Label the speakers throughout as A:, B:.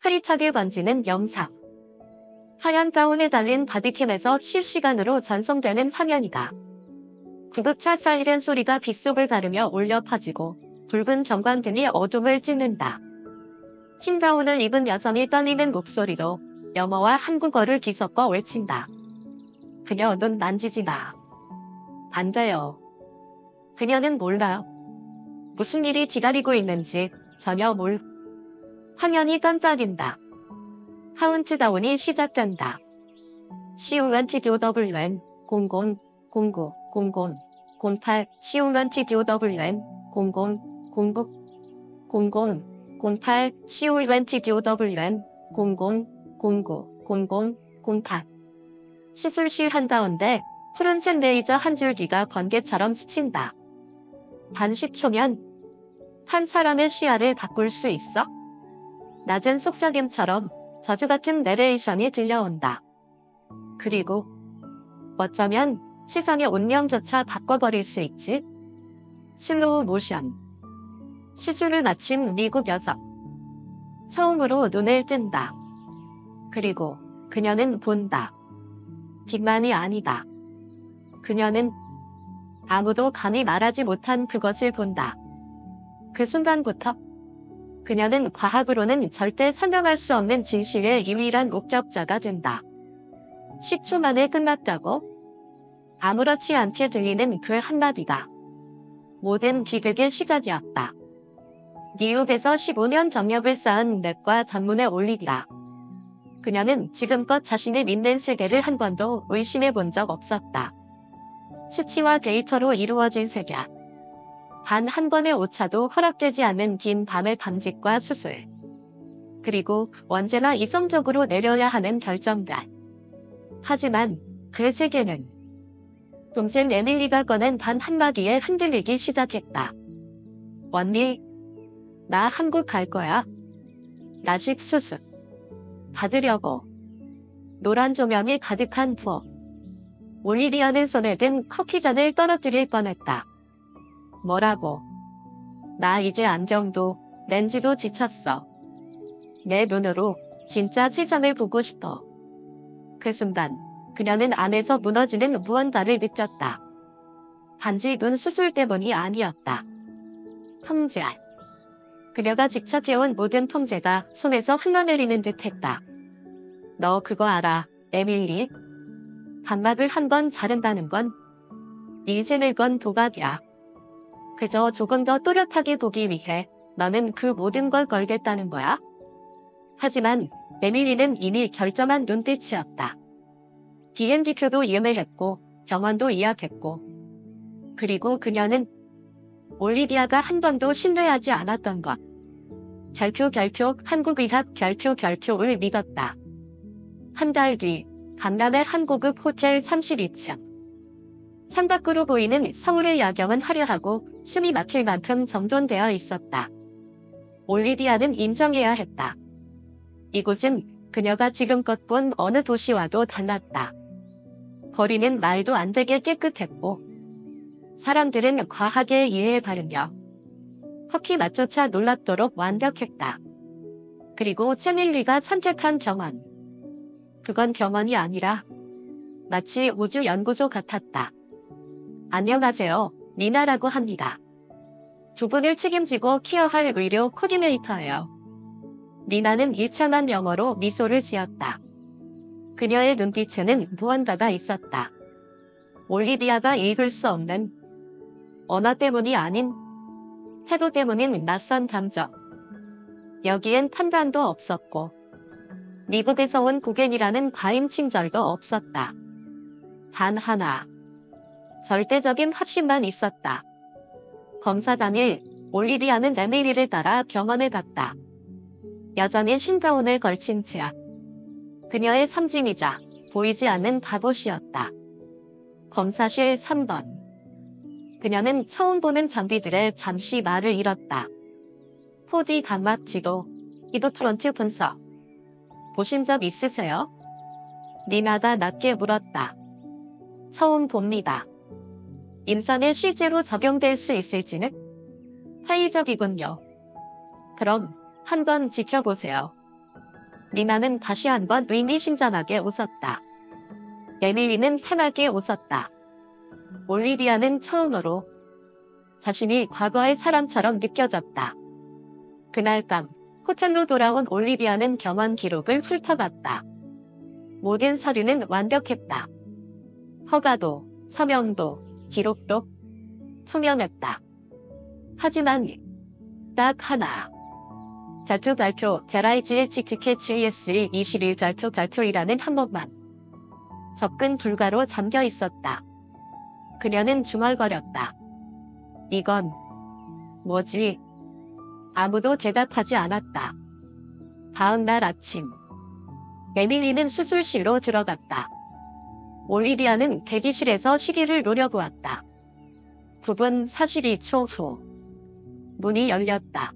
A: 흐릿하게 번지는 영상. 하얀 가운에 달린 바디캠에서 실시간으로 전송되는 화면이다. 구급차 사이렌 소리가 빗속을 가르며 울려 퍼지고 붉은 전광등이 어둠을 찢는다. 흰 가운을 입은 여성이 떨리는 목소리로 영어와 한국어를 뒤섞어 외친다. 그녀 눈 만지지 마. 안 돼요. 그녀는 몰라. 무슨 일이 기다리고 있는지 전혀 화면이 깜짝인다. 카운트다운이 시작된다. CONTDOWN 00 09 00 08 CONTDOWN 00 09 00 08 CONTDOWN 00 09 00 08 시술실 한가운데 푸른색 레이저 한 줄기가 번개처럼 스친다. 단 10초면 한 사람의 시야를 바꿀 수 있어? 낮은 속삭임처럼 저주같은 내레이션이 들려온다. 그리고 어쩌면 시선의 운명조차 바꿔버릴 수 있지? 슬로우 모션. 시술을 마친 미국 여성. 처음으로 눈을 뜬다. 그리고 그녀는 본다. 빛만이 아니다. 그녀는 아무도 감히 말하지 못한 그것을 본다. 그 순간부터 그녀는 과학으로는 절대 설명할 수 없는 진실의 유일한 목격자가 된다. 10초 만에 끝났다고? 아무렇지 않게 들리는 그 한마디가 모든 비극의 시작이었다. 뉴욕에서 15년 정력을 쌓은 내과 전문의 올리비아. 그녀는 지금껏 자신을 믿는 세계를 한 번도 의심해 본 적 없었다. 수치와 데이터로 이루어진 세계. 단 한 번의 오차도 허락되지 않는 긴 밤의 담직과 수술. 그리고 언제나 이성적으로 내려야 하는 결정들. 하지만 그 세계는 동생 에밀리가 꺼낸 단 한마디에 흔들리기 시작했다. 언니, 나 한국 갈 거야. 라식 수술 받으려고. 노란 조명이 가득한 투어. 올리비아는 손에 든 커피잔을 떨어뜨릴 뻔했다. 뭐라고? 나 이제 안경도 렌즈도 지쳤어. 내 눈으로 진짜 세상을 보고 싶어. 그 순간 그녀는 안에서 무너지는 무언가를 느꼈다. 단지 눈 수술 때문이 아니었다. 통제. 그녀가 지쳐지어온 모든 통제가 손에서 흘러내리는 듯했다. 너 그거 알아, 에밀리? 각막을 한 번 자른다는 건 인생을 건 도박이야. 그저 조금 더 또렷하게 보기 위해 너는 그 모든 걸 걸겠다는 거야? 하지만 에밀리는 이미 결정한 눈빛이었다. 비행기표도 예매했고 병원도 예약했고 그리고 그녀는 올리비아가 한 번도 신뢰하지 않았던 것. 결표 한국의학 결표를 믿었다. 한 달 뒤 강남의 한 고급 호텔 32층. 창밖으로 보이는 서울의 야경은 화려하고 숨이 막힐 만큼 정돈되어 있었다. 올리비아는 인정해야 했다. 이곳은 그녀가 지금껏 본 어느 도시와도 달랐다. 거리는 말도 안 되게 깨끗했고 사람들은 과하게 이해에 바르며 커피 맛조차 놀랍도록 완벽했다. 그리고 채밀리가 선택한 병원. 그건 병원이 아니라 마치 우주연구소 같았다. 안녕하세요, 리나라고 합니다. 두 분을 책임지고 케어할 의료 코디네이터예요. 리나는 유창한 영어로 미소를 지었다. 그녀의 눈빛에는 무언가가 있었다. 올리비아가 읽을 수 없는 언어 때문이 아닌 태도 때문인 낯선 감정. 여기엔 판단도 없었고 미국에서 온 고객이라는 과잉 친절도 없었다. 단 하나. 절대적인 확신만 있었다. 검사 당일 올리비아는 에밀리를 따라 병원에 갔다. 여전히 흰가운을 걸친 채 그녀의 상징이자 보이지 않는 바보시였다. 검사실 3번. 그녀는 처음 보는 장비들에 잠시 말을 잃었다. 4D 감막 지도, 이브프론트 분석. 보신 적 있으세요? 리나가 낮게 물었다. 처음 봅니다. 임상에 실제로 적용될 수 있을지는? 회의적이군요. 그럼 한번 지켜보세요. 리나는 다시 한번 의미심장하게 웃었다. 에밀리는 편하게 웃었다. 올리비아는 처음으로 자신이 과거의 사람처럼 느껴졌다. 그날 밤 호텔로 돌아온 올리비아는 경험 기록을 훑어봤다. 모든 서류는 완벽했다. 허가도, 서명도, 기록도 투명했다. 하지만 딱 하나. 발표 제라이지의 직티켓 ESE 21 발표이라는 한 번만 접근 불가로 잠겨 있었다. 그녀는 중얼거렸다. 이건 뭐지? 아무도 대답하지 않았다. 다음 날 아침 에밀리는 수술실로 들어갔다. 올리비아는 대기실에서 시계를 노려보았다. 9분 42초 후 문이 열렸다.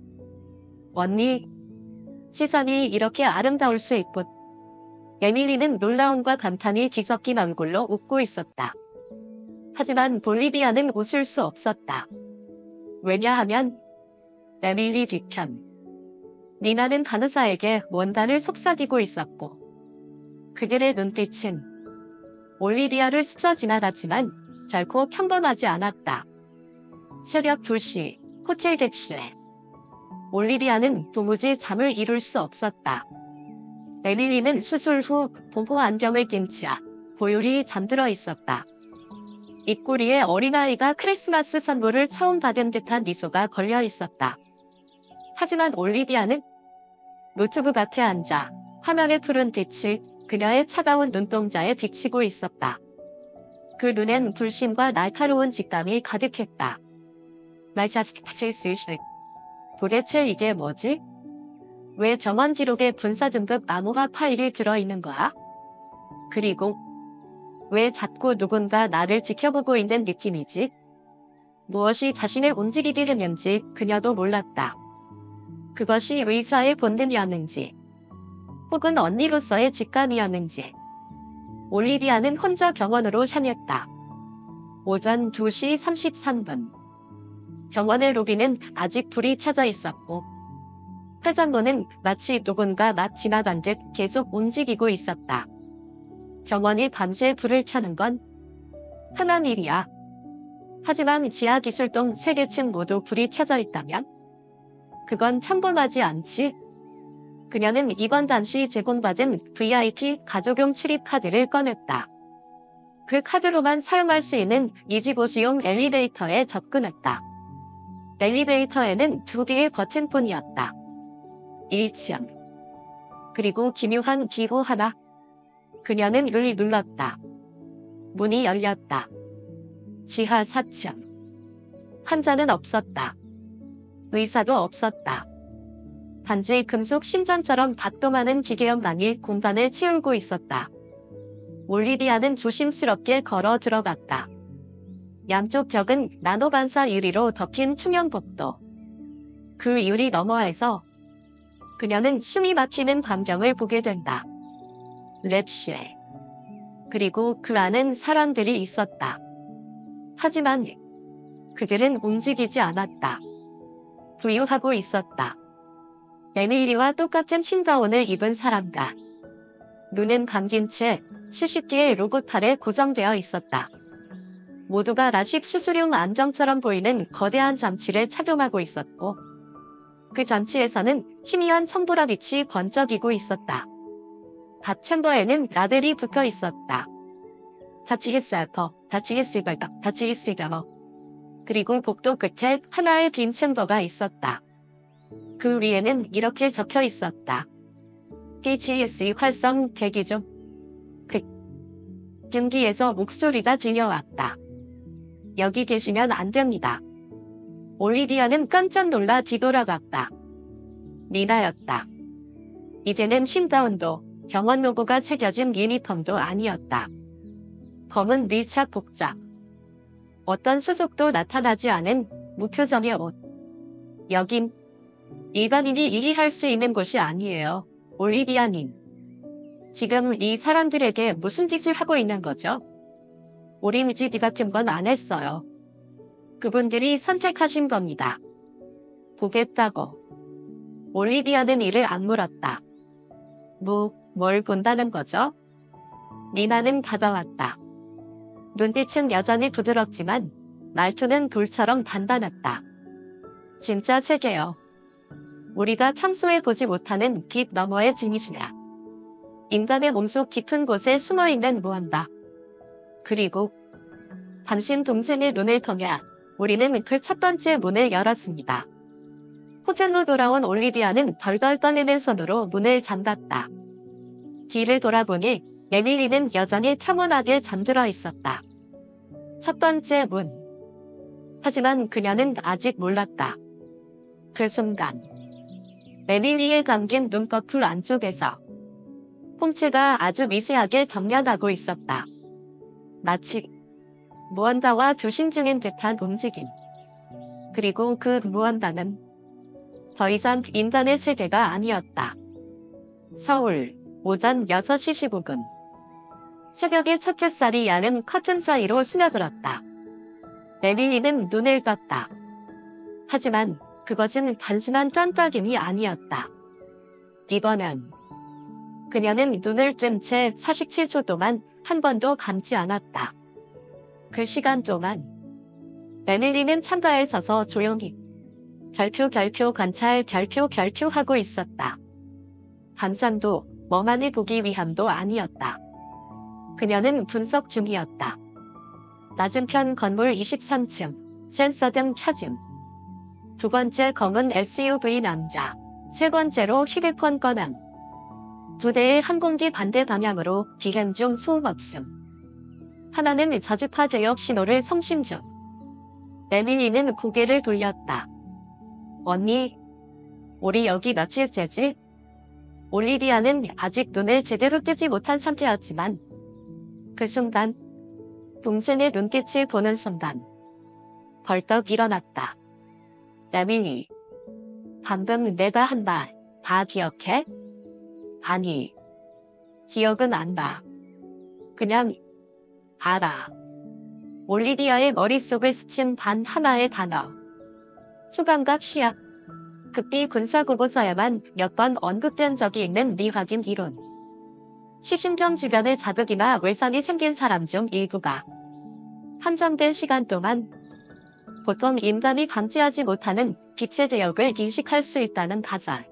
A: 언니, 시선이 이렇게 아름다울 수 있군. 에밀리는 놀라움과 감탄이 뒤섞인 얼굴로 웃고 있었다. 하지만 볼리비아는 웃을 수 없었다. 왜냐하면 에밀리 뒤편 리나는 간호사에게 원단을 속삭이고 있었고 그들의 눈빛은 올리비아를 스쳐 지나갔지만 결코 평범하지 않았다. 새벽 2시 호텔 객실에 올리비아는 도무지 잠을 이룰 수 없었다. 에밀리는 수술 후 보호 안경을 낀 채 고요히 잠들어 있었다. 입꼬리에 어린아이가 크리스마스 선물을 처음 받은 듯한 미소가 걸려 있었다. 하지만 올리비아는 노트북 앞에 앉아 화면의 푸른 빛이 그녀의 차가운 눈동자에 비치고 있었다. 그 눈엔 불신과 날카로운 직감이 가득했다. 말자스틱 도대체 이게 뭐지? 왜 병원 기록에 분사 등급 암호화 파일이 들어있는 거야? 그리고 왜 자꾸 누군가 나를 지켜보고 있는 느낌이지? 무엇이 자신을 움직이게 했는지 그녀도 몰랐다. 그것이 의사의 본능이었는지 혹은 언니로서의 직감이었는지 올리비아는 혼자 병원으로 향했다. 오전 2시 33분 병원의 로비는 아직 불이 켜져 있었고 회전문은 마치 누군가 막 지나간 듯 계속 움직이고 있었다. 병원이 밤새 불을 켜는 건 흔한 일이야. 하지만 지하기술동 3개층 모두 불이 켜져 있다면? 그건 평범하지 않지. 그녀는 입원 당시 제공받은 VIP 가족용 출입 카드를 꺼냈다. 그 카드로만 사용할 수 있는 이지보시용 엘리베이터에 접근했다. 엘리베이터에는 2개의 버튼뿐이었다. 1층. 그리고 기묘한 기호 하나. 그녀는 를 눌렀다. 문이 열렸다. 지하 4층. 환자는 없었다. 의사도 없었다. 단지 금속 심장처럼 박동하는 기계음만이 공간을 채우고 있었다. 올리비아는 조심스럽게 걸어 들어갔다. 양쪽 벽은 나노 반사 유리로 덮인 투명 복도. 그 유리 너머에서 그녀는 숨이 막히는 광경을 보게 된다. 랩실. 그리고 그 안은 사람들이 있었다. 하지만 그들은 움직이지 않았다. 부유하고 있었다. 에밀리와 똑같은 흰가운을 입은 사람과 눈은 감긴 채 수십 개의 로봇 팔에 고정되어 있었다. 모두가 라식 수술용 안정처럼 보이는 거대한 장치를 착용하고 있었고 그 장치에서는 희미한 청보라 빛이 번쩍이고 있었다. 각 챔버에는 라벨이 붙어 있었다. 다치겠을까. 그리고 복도 끝에 하나의 빈 챔버가 있었다. 그 위에는 이렇게 적혀 있었다. HES 활성 대기 중. 등기에서 목소리가 들려왔다. 여기 계시면 안 됩니다. 올리비아는 깜짝 놀라 뒤돌아갔다. 리나였다. 이제는 흰가운도 병원 로고가 새겨진 유니폼도 아니었다. 검은 밀착 복장. 어떤 수속도 나타나지 않은 무표정의 옷. 여긴 일반인이 이해할 수 있는 곳이 아니에요. 올리비아님. 지금 이 사람들에게 무슨 짓을 하고 있는 거죠? 오리무지디 같은 건 안 했어요. 그분들이 선택하신 겁니다. 보겠다고. 올리비아는 이를 안 물었다. 뭘 본다는 거죠? 리나는 다가왔다. 눈빛은 여전히 부드럽지만 말투는 돌처럼 단단했다. 진짜 세계요. 우리가 참소해보지 못하는 빛 너머의 진이시냐. 인간의 몸속 깊은 곳에 숨어있는 무언가. 그리고 당신 동생의 눈을 통해 우리는 그 첫 번째 문을 열었습니다. 호텔로 돌아온 올리비아는 덜덜 떨리는 손으로 문을 잠갔다. 뒤를 돌아보니 에밀리는 여전히 평온하게 잠들어 있었다. 첫 번째 문. 하지만 그녀는 아직 몰랐다. 그 순간 에밀리의 감긴 눈꺼풀 안쪽에서 홍채가 아주 미세하게 경련하고 있었다. 마치 무언가와 조심 중인 듯한 움직임. 그리고 그 무언가는 더 이상 인간의 세계가 아니었다. 서울, 오전 6시 15분. 새벽의 첫 햇살이 야는 커튼 사이로 스며들었다. 에밀리는 눈을 떴다. 하지만 그것은 단순한 깜빡임이 아니었다. 이번엔 그녀는 눈을 뜬 채 47초 동안 한 번도 감지 않았다. 그 시간 동안 에밀리는 창가에 서서 조용히 결표 관찰 결표 하고 있었다. 단상도 멍하니 보기 위함도 아니었다. 그녀는 분석 중이었다. 낮은 편 건물 23층, 센서 등 찾음. 두 번째 검은 SUV 남자. 세 번째로 휴대폰 꺼남. 두 대의 항공기 반대 방향으로 비행 중 소음 없음. 하나는 저주파 제역 신호를 성신 중. 에밀리는 고개를 돌렸다. 언니, 우리 여기 며칠째지? 올리비아는 아직 눈을 제대로 뜨지 못한 상태였지만 그 순간 동생의 눈빛을 보는 순간 벌떡 일어났다. 에밀리, 방금 내가 한 말 다 기억해? 아니, 기억은 안 나. 그냥 알아. 올리비아의 머릿속을 스친 단 하나의 단어. 초강각 시약. 극비 군사고고서에만 몇 번 언급된 적이 있는 미확인 이론. 시신정 주변에 자극이나 외상이 생긴 사람 중 일부가 한정된 시간 동안 보통 인간이 감지하지 못하는 빛의 제역을 인식할 수 있다는 가설.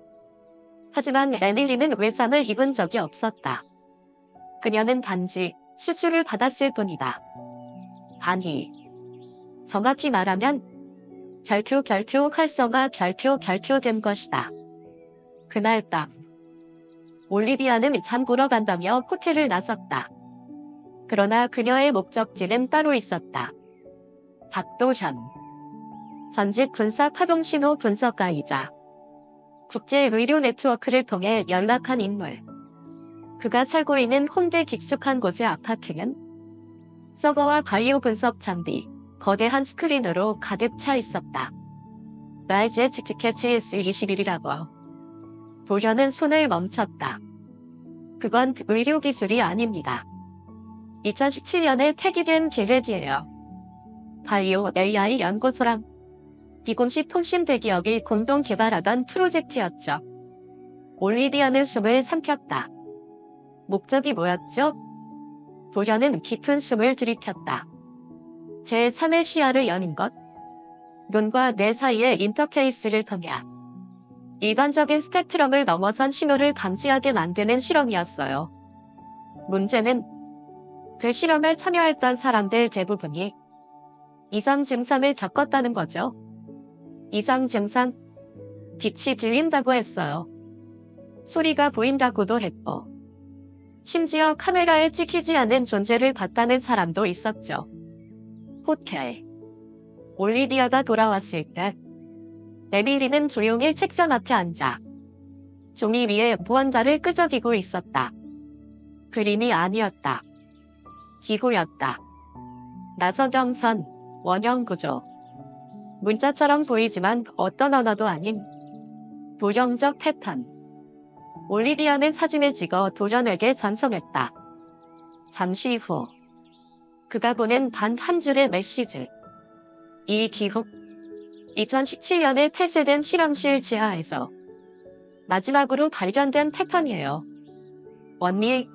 A: 하지만 에밀리는 외상을 입은 적이 없었다. 그녀는 단지 수술을 받았을 뿐이다. 아니, 정확히 말하면 결표 활성화 결표된 것이다. 그날 밤 올리비아는 잠 보러 간다며 호텔을 나섰다. 그러나 그녀의 목적지는 따로 있었다. 박도현. 전직 군사 파동신호 분석가이자 국제 의료 네트워크를 통해 연락한 인물. 그가 살고 있는 홍대 깊숙한 곳의 아파트는 서버와 바이오 분석 장비, 거대한 스크린으로 가득 차 있었다. 라이즈 티켓 GS21이라고. 도현은 손을 멈췄다. 그건 의료 기술이 아닙니다. 2017년에 태기된 계획이에요. 바이오 AI 연구소랑 비공식 통신 대기업이 공동 개발하던 프로젝트였죠. 올리비아는 숨을 삼켰다. 목적이 뭐였죠? 도현은 깊은 숨을 들이켰다. 제3의 시야를 여는 것. 눈과 뇌 사이의 인터페이스를 통해 일반적인 스펙트럼을 넘어선 신호를 감지하게 만드는 실험이었어요. 문제는 그 실험에 참여했던 사람들 대부분이 이상 증상을 겪었다는 거죠. 이상 증상, 빛이 들린다고 했어요. 소리가 보인다고도 했고, 심지어 카메라에 찍히지 않는 존재를 봤다는 사람도 있었죠. 호텔. 올리비아가 돌아왔을 때 에밀리는 조용히 책상 앞에 앉아 종이 위에 무언가를 끄적이고 있었다. 그림이 아니었다. 기호였다. 나서경선, 원형구조. 문자처럼 보이지만 어떤 언어도 아닌 도형적 패턴. 올리비아는 사진을 찍어 도전에게 전송했다. 잠시 후 그가 보낸 단 한 줄의 메시지. 이 기록 2017년에 폐쇄된 실험실 지하에서 마지막으로 발견된 패턴이에요. 언니,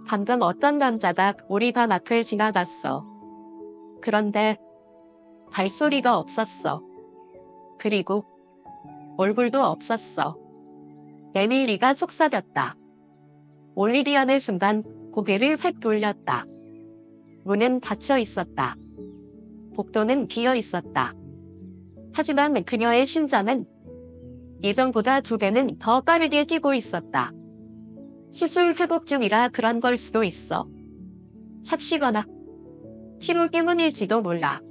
A: 방금 어떤 남자가 우리 반 앞을 지나갔어. 그런데 발소리가 없었어. 그리고 얼굴도 없었어. 에밀리가 속삭였다. 올리비아는 순간 고개를 획 돌렸다. 문은 닫혀 있었다. 복도는 비어 있었다. 하지만 그녀의 심장은 예전보다 2배는 더 빠르게 뛰고 있었다. 시술 회복 중이라 그런 걸 수도 있어. 착시거나 피로 때문일지도 몰라.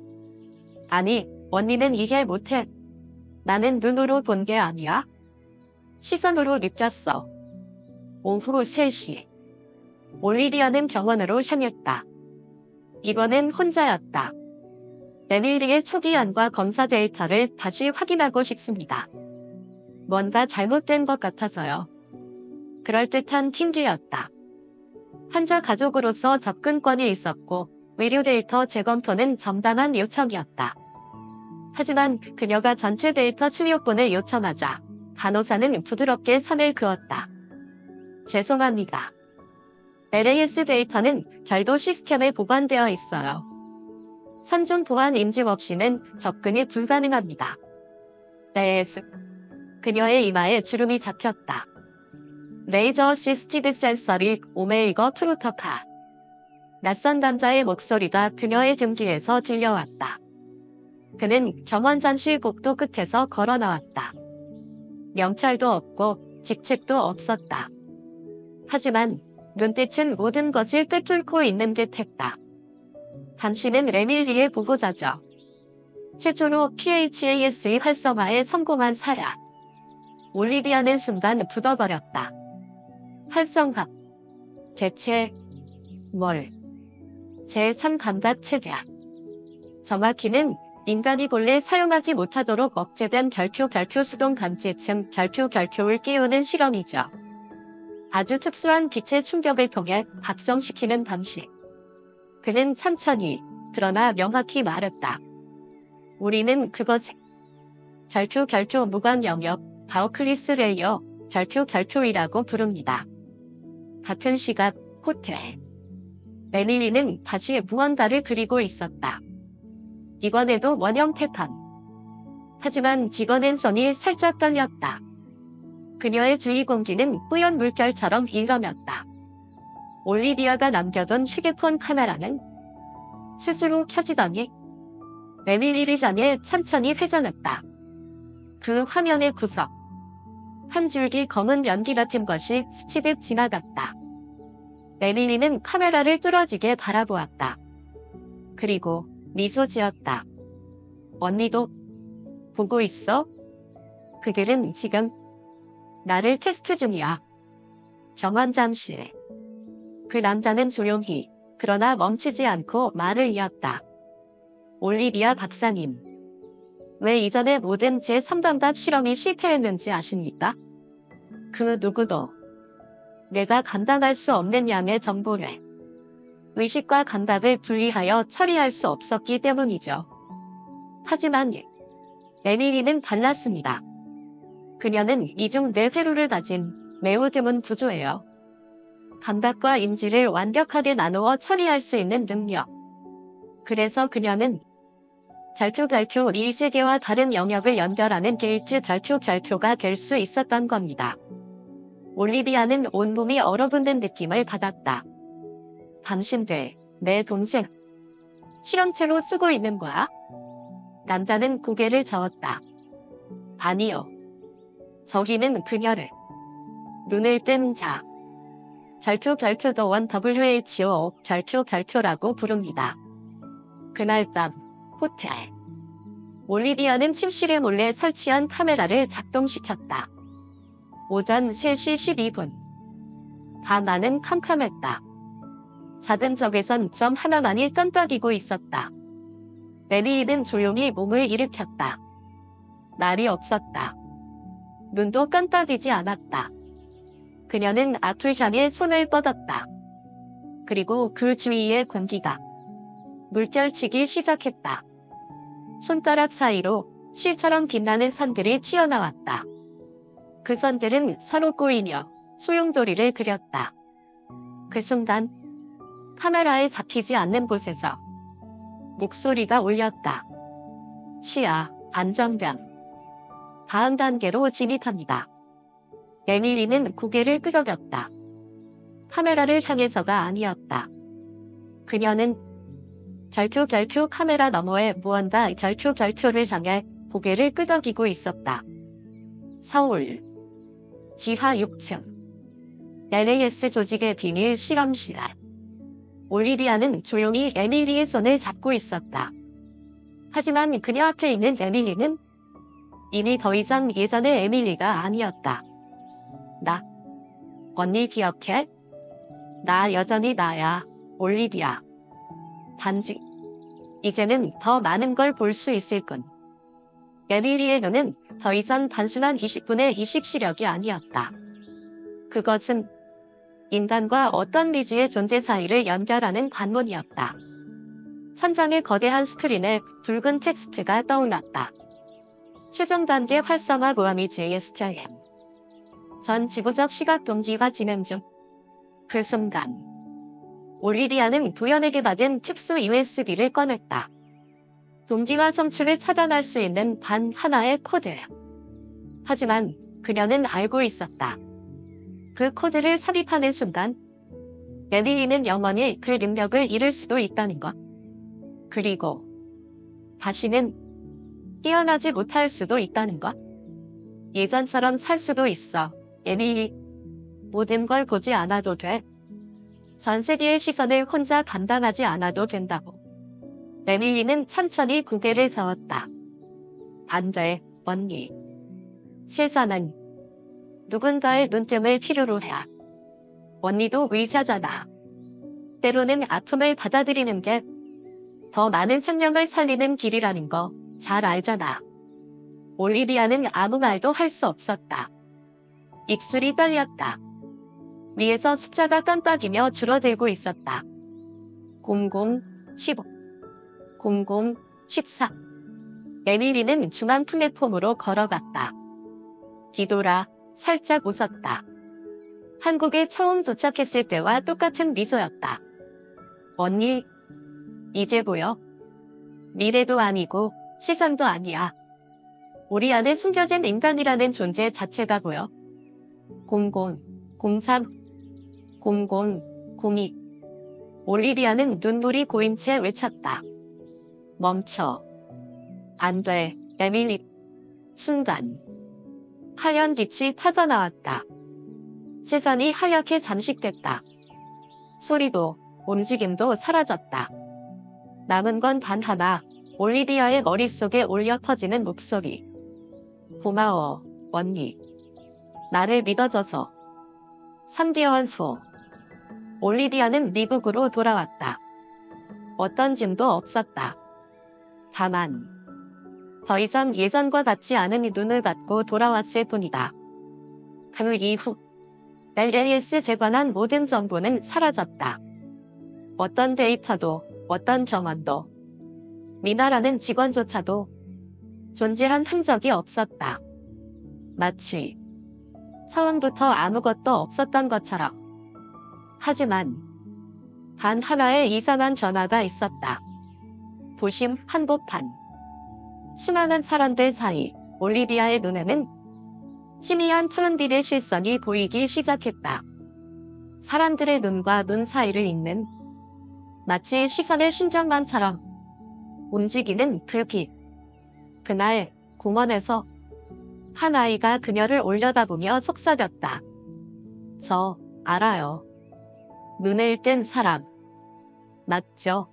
A: 아니, 언니는 이해 못해. 나는 눈으로 본 게 아니야. 시선으로 느꼈어. 오후 3시. 올리비아는 병원으로 향했다. 이번엔 혼자였다. 에밀리의 초기안과 검사 데이터를 다시 확인하고 싶습니다. 뭔가 잘못된 것 같아서요. 그럴듯한 틴지였다. 환자 가족으로서 접근권이 있었고 의료 데이터 재검토는 정당한 요청이었다. 하지만 그녀가 전체 데이터 출력본을 요청하자 간호사는 부드럽게 선을 그었다. 죄송합니다. LAS 데이터는 절도 시스템에 보관되어 있어요. 선중 보안 인증 없이는 접근이 불가능합니다. LAS. 그녀의 이마에 주름이 잡혔다. 레이저 어시스티드 센서리 오메이거 프로토콜. 낯선 남자의 목소리가 그녀의 등 뒤에서 들려왔다. 그는 정원장실 복도 끝에서 걸어 나왔다. 명찰도 없고 직책도 없었다. 하지만 눈빛은 모든 것을 꿰뚫고 있는 듯 했다. 당신은 에밀리의 보호자죠. 최초로 PHAS의 활성화에 성공한 사야. 올리비아는 순간 굳어버렸다. 활성화. 대체 뭘? 제3 감각 체계야. 정확히는 인간이 본래 사용하지 못하도록 억제된 결핍 수동 감지층 결핍을 끼우는 실험이죠. 아주 특수한 빛의 충격을 통해 각성시키는 방식. 그는 천천히, 그러나 명확히 말했다. 우리는 그것을 결핍 무관 영역, 바우클리스 레이어, 결핍이라고 부릅니다. 같은 시각, 호텔. 에밀리는 다시 무언가를 그리고 있었다. 이번에도 원형 패턴. 하지만 직원의 손이 살짝 떨렸다. 그녀의 주위 공기는 뿌연 물결처럼 일어났다. 올리비아가 남겨둔 휴대폰 카메라는 스스로 켜지더니 에밀리를 향해 천천히 회전했다. 그 화면의 구석. 한 줄기 검은 연기 같은 것이 스치듯 지나갔다. 에밀리는 카메라를 뚫어지게 바라보았다. 그리고 미소 지었다. 언니도 보고 있어? 그들은 지금 나를 테스트 중이야. 정원장실. 그 남자는 조용히 그러나 멈추지 않고 말을 이었다. 올리비아 박사님. 왜 이전에 모든 제3감각 실험이 실패했는지 아십니까? 그 누구도 내가 감당할 수 없는 양의 정보를 의식과 감각을 분리하여 처리할 수 없었기 때문이죠. 하지만 에밀리는 달랐습니다. 그녀는 이중 뇌회로를 가진 매우 드문 구조예요. 감각과 인지를 완벽하게 나누어 처리할 수 있는 능력. 그래서 그녀는 결핍 이 세계와 다른 영역을 연결하는 게이트 결핍가 될 수 있었던 겁니다. 올리비아는 온몸이 얼어붙는 느낌을 받았다. 당신들, 내 동생. 실험체로 쓰고 있는 거야? 남자는 고개를 저었다. 아니요. 저기는 그녀를. 눈을 뜬 자. 결핍도원 WHO 결핍라고 부릅니다. 그날 밤, 호텔. 올리비아는 침실에 몰래 설치한 카메라를 작동시켰다. 오전 3시 12분. 밤하늘은 캄캄했다. 작은 적외선 점 하나만이 깜빡이고 있었다. 에밀리는 조용히 몸을 일으켰다. 말이 없었다. 눈도 깜빡이지 않았다. 그녀는 앞을 향해 손을 뻗었다. 그리고 그 주위의 공기가 물결치기 시작했다. 손가락 사이로 실처럼 빛나는 선들이 튀어나왔다. 그 선들은 서로 꼬이며 소용돌이를 그렸다. 그 순간 카메라에 잡히지 않는 곳에서 목소리가 울렸다. 시야, 안정됨. 다음 단계로 진입합니다. 에밀리는 고개를 끄덕였다. 카메라를 향해서가 아니었다. 그녀는 결투 카메라 너머에 무언가 결투를 향해 고개를 끄덕이고 있었다. 서울 지하 6층 LAS 조직의 비밀 실험실. 올리비아는 조용히 에밀리의 손을 잡고 있었다. 하지만 그녀 앞에 있는 에밀리는 이미 더 이상 예전의 에밀리가 아니었다. 나, 언니 기억해? 나 여전히 나야, 올리비아. 단지 이제는 더 많은 걸 볼 수 있을 군. 에밀리의 눈은 더 이상 단순한 20분의 이식 시력이 아니었다. 그것은 인간과 어떤 미지의 존재 사이를 연결하는 관문이었다. 천장의 거대한 스크린에 붉은 텍스트가 떠올랐다. 최종 단계 활성화 모함이 JSTM. 전 지구적 시각 동지가 진행 중. 그 순간 올리비아는 도연에게 받은 특수 USB를 꺼냈다. 동지와 성취를 차단할 수 있는 단 하나의 코드. 하지만 그녀는 알고 있었다. 그 코드를 삽입하는 순간 에밀리는 영원히 그 능력을 잃을 수도 있다는 것. 그리고 다시는 깨어나지 못할 수도 있다는 것. 예전처럼 살 수도 있어, 에밀리. 모든 걸 보지 않아도 돼. 전 세계의 시선을 혼자 감당하지 않아도 된다고. 에밀리는 천천히 고개를 저었다. 안 돼, 언니. 세상은 누군가의 눈뜸을 필요로 해. 언니도 의사잖아. 때로는 아픔을 받아들이는 게 더 많은 생명을 살리는 길이라는 거 잘 알잖아. 올리비아는 아무 말도 할 수 없었다. 입술이 떨렸다. 위에서 숫자가 깜빡이며 줄어들고 있었다. 00, 15, 00, 14. 에밀리는 중앙 플랫폼으로 걸어갔다. 뒤돌아 살짝 웃었다. 한국에 처음 도착했을 때와 똑같은 미소였다. 언니, 이제 보여? 미래도 아니고 시선도 아니야. 우리 안에 숨겨진 인간이라는 존재 자체가 보여. 00, 03, 00, 02. 올리비아는 눈물이 고인 채 외쳤다. 멈춰. 안 돼, 에밀리. 순간 하얀 빛이 터져나왔다. 시선이 하얗게 잠식됐다. 소리도 움직임도 사라졌다. 남은 건 단 하나, 올리비아의 머릿속에 울려 퍼지는 목소리. 고마워, 언니. 나를 믿어줘서. 3개월 후, 올리비아는 미국으로 돌아왔다. 어떤 짐도 없었다. 다만 더 이상 예전과 같지 않은 눈을 갖고 돌아왔을 뿐이다. 그 이후 LAS에 관한 모든 정보는 사라졌다. 어떤 데이터도, 어떤 정원도, 미나라는 직원조차도 존재한 흔적이 없었다. 마치 처음부터 아무것도 없었던 것처럼. 하지만 단 하나의 이상한 전화가 있었다. 도심 한복판. 수많은 사람들 사이 올리비아의 눈에는 희미한 푸른빛의 실선이 보이기 시작했다. 사람들의 눈과 눈 사이를 잇는 마치 시선의 심장만처럼 움직이는 그 빛. 그날 공원에서 한 아이가 그녀를 올려다보며 속삭였다. 저 알아요. 눈을 뜬 사람. 맞죠?